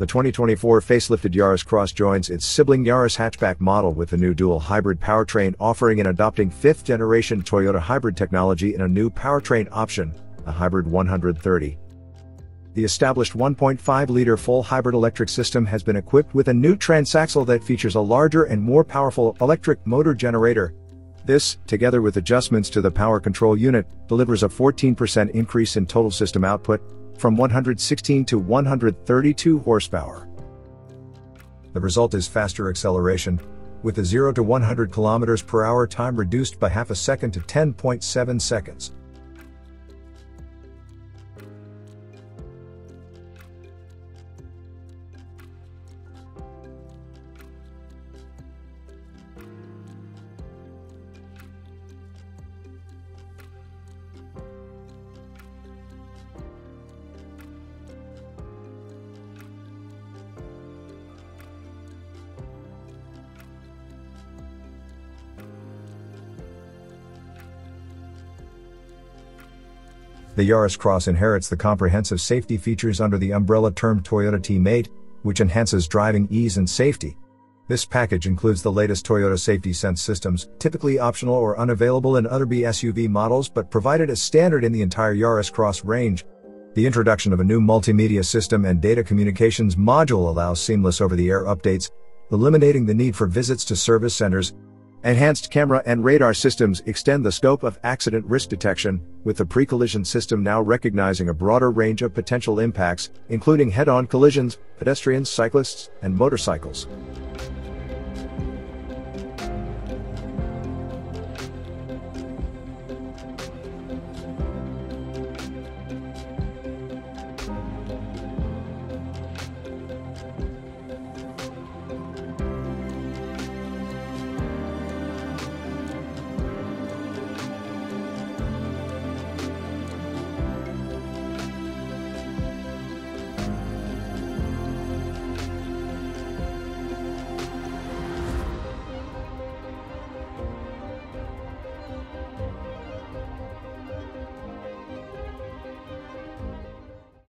The 2024 facelifted Yaris Cross joins its sibling Yaris hatchback model with a new dual hybrid powertrain, offering and adopting 5th-generation Toyota hybrid technology in a new powertrain option, a Hybrid 130. The established 1.5-liter full hybrid electric system has been equipped with a new transaxle that features a larger and more powerful electric motor generator. This, together with adjustments to the power control unit, delivers a 14% increase in total system output, from 116 to 132 horsepower. The result is faster acceleration, with the 0 to 100 km per hour time reduced by half a second to 10.7 seconds. The Yaris Cross inherits the comprehensive safety features under the umbrella term Toyota Teammate, which enhances driving ease and safety. This package includes the latest Toyota Safety Sense systems, typically optional or unavailable in other SUV models but provided as standard in the entire Yaris Cross range. The introduction of a new multimedia system and data communications module allows seamless over-the-air updates, eliminating the need for visits to service centers. Enhanced camera and radar systems extend the scope of accident risk detection, with the pre-collision system now recognizing a broader range of potential impacts, including head-on collisions, pedestrians, cyclists, and motorcycles.